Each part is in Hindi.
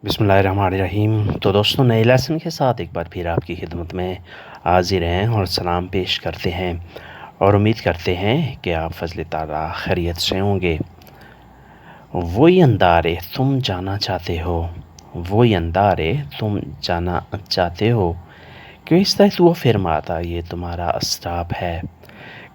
बिस्मिल्लाहिर्रहमानिर्रहीम। तो दोस्तों, नए लेसन के साथ एक बार फिर आपकी खिदमत में हाजिर हैं और सलाम पेश करते हैं और उम्मीद करते हैं कि आप फजल ताला खैरियत से होंगे। वही अंदारे तुम जाना चाहते हो, वही अंदारे तुम जाना चाहते हो। Questa è tua fermata, ये तुम्हारा स्टॉप है।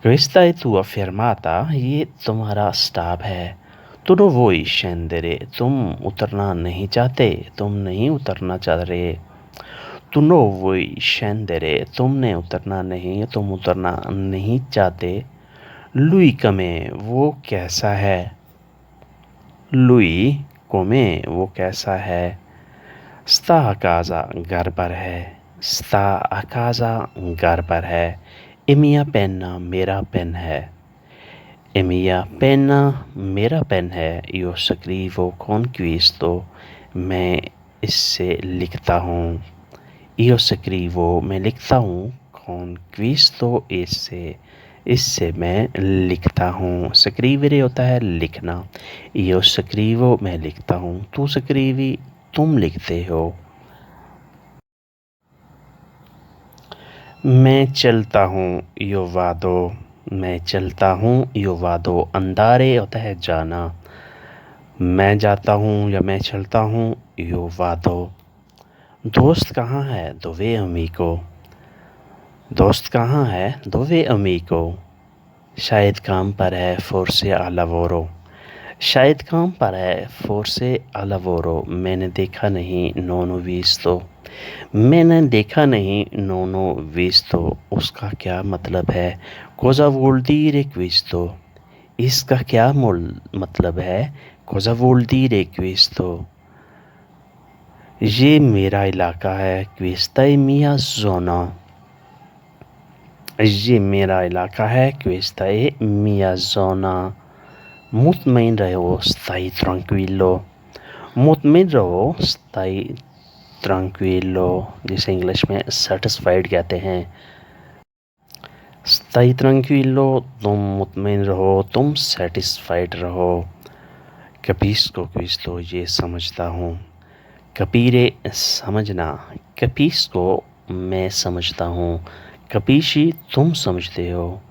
Questa è tua fermata, ये तुम्हारा स्टॉप है। Tu non vuoi scendere, तुम उतरना नहीं चाहते, तुम नहीं उतरना चाह रहे। Tu non vuoi scendere, तुमने उतरना नहीं, तुम उतरना नहीं चाहते। Lui come, वो कैसा है। Lui come, वो कैसा है। Sta a casa, घर पर है। Sta a casa, घर पर है। E mia penna, मेरा पेन है। E mia penna, मेरा पेन है। Io scrivo con questo, मैं इससे लिखता हूँ। Io scrivo, मैं लिखता हूँ। Con questo, इससे मैं लिखता हूँ। स्क्रीवरे होता है लिखना। Io scrivo, मैं लिखता हूँ। Tu scrivi, तुम लिखते हो। मैं चलता हूँ, io vado, मैं चलता हूँ, io vado। अंदारे होता है जाना। मैं जाता हूँ या मैं चलता हूँ, io vado। दोस्त कहाँ है, dove amico। दोस्त कहाँ है, dove amico। शायद काम पर है, forse al lavoro। शायद काम पर है, forse al lavoro। मैंने देखा नहीं, non ho visto। मैंने देखा नहीं, non ho visto। उसका क्या मतलब है, cosa vuol dire questo। इसका क्या मतलब है, cosa vuol dire questo। ये मेरा इलाका है, questa è mia zona। ये मेरा इलाका है, questa è mia zona। मुतमईन रहो, stai tranquillo। मुतमईन रहो, stai tranquillo, जिसे इंग्लिश में सेटिस्फाइड कहते हैं। stai tranquillo, तुम मुतमईन रहो, तुम सेटिस्फाइड रहो। capisco questo, ये समझता हूँ। capire, समझना। capisco, मैं समझता हूँ। capisci, तुम समझते हो।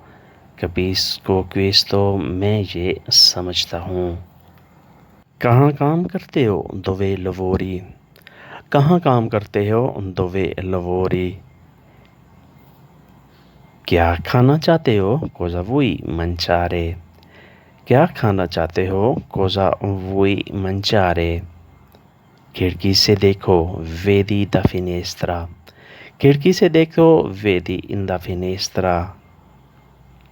capisco questo, मैं ये समझता हूँ। कहाँ काम करते हो, dove lavori। कहाँ काम करते हो, dove lavori। क्या खाना चाहते हो, cosa vuoi mangiare। क्या खाना चाहते हो, cosa vuoi mangiare। खिड़की से देखो, vedi da finestra। खिड़की से देखो, vedi in da finestra।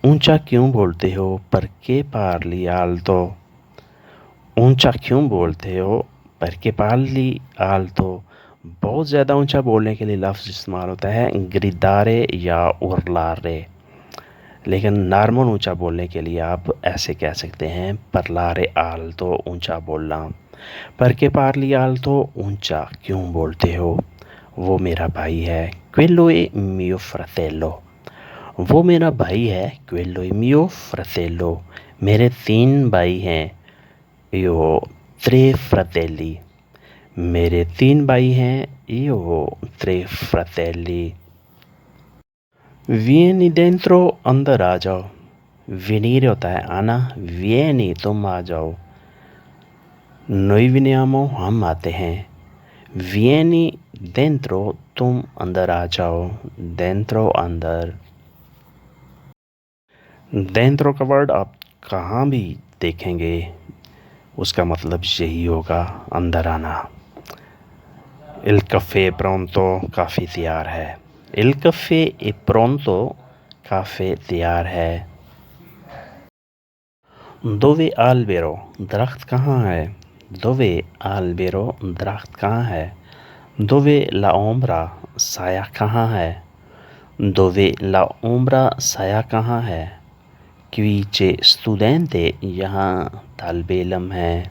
ऊंचा क्यों बोलते हो, perché parli alto। ऊंचा क्यों बोलते हो, perché parli alto। बहुत ज़्यादा ऊंचा बोलने के लिए लफ्ज़ इस्तेमाल होता है gridare या urlare। लेकिन नॉर्मल ऊंचा बोलने के लिए आप ऐसे कह सकते हैं parlare alto, ऊंचा बोलना। perché parli alto, ऊंचा क्यों बोलते हो। वो मेरा भाई है, quello è mio fratello। वो मेरा भाई है, quello è mio fratello। मेरे 3 भाई हैं, io ho 3 fratelli। मेरे 3 भाई हैं, io ho 3 fratelli। vieni dentro, अंदर आ जाओ। venire होता है आना, vieni तुम आ जाओ। noi veniamo, हम आते हैं। vieni dentro, तुम अंदर आ जाओ। dentro अंदर। dentro का वर्ड आप कहाँ भी देखेंगे उसका मतलब यही होगा, अंदर आना। il caffè è pronto, काफ़ी तैयार है। il caffè è pronto, काफ़ी तैयार है। dove albero, दरख्त कहाँ है। dove albero, दरख्त कहाँ है। dove la ombra, साया कहाँ है। dove la ombra, साया कहाँ है। qui c'è studente, यहाँ तालिब इल्म है,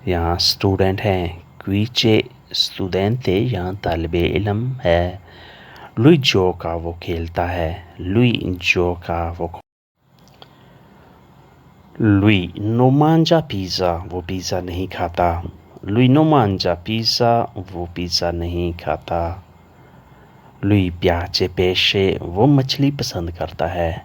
यहाँ स्टूडेंट हैं। qui c'è studente, यहाँ तालिब इल्म है। lui gioca, वो खेलता है। lui gioca, lui non mangia pizza, वो पिज़्ज़ा नहीं खाता। lui non mangia pizza, वो पिज़्ज़ा नहीं खाता। lui piace pesce, वो मछली पसंद करता है।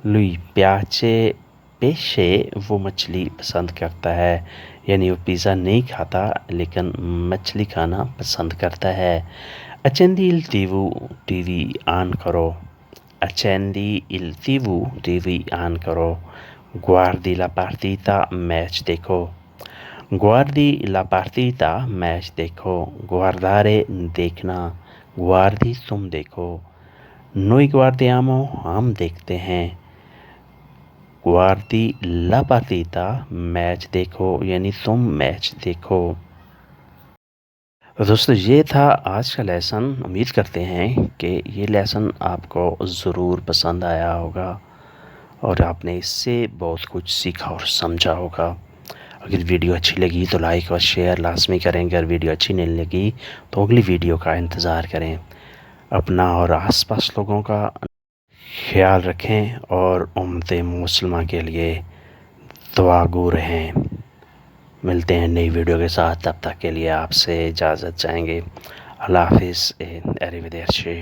lui piace pesce, वो मछली पसंद करता है। यानी वो पिज़्ज़ा नहीं खाता लेकिन मछली खाना पसंद करता है। Accendi il TV, TV on करो। Accendi il TV, TV on करो। Guardi la partita, मैच देखो। Guardi la partita, मैच देखो। Guardare, देखना। Guardi, तुम देखो। Noi guardiamo, हम देखते हैं। Guardi la partita, मैच देखो यानी तुम मैच देखो। तो दोस्तों ये था आज का लेसन। उम्मीद करते हैं कि ये लेसन आपको ज़रूर पसंद आया होगा और आपने इससे बहुत कुछ सीखा और समझा होगा। अगर वीडियो अच्छी लगी तो लाइक और शेयर लाजमी करें। अगर वीडियो अच्छी नहीं लगी तो अगली वीडियो का इंतज़ार करें। अपना और आसपास लोगों का ख्याल रखें और उम्मत मुस्लिमा के लिए दुआगो रहें। मिलते हैं नई वीडियो के साथ, तब तक के लिए आपसे इजाज़त चाहेंगे। अल्लाह हाफ़िज़, अरिवेदेर्ची।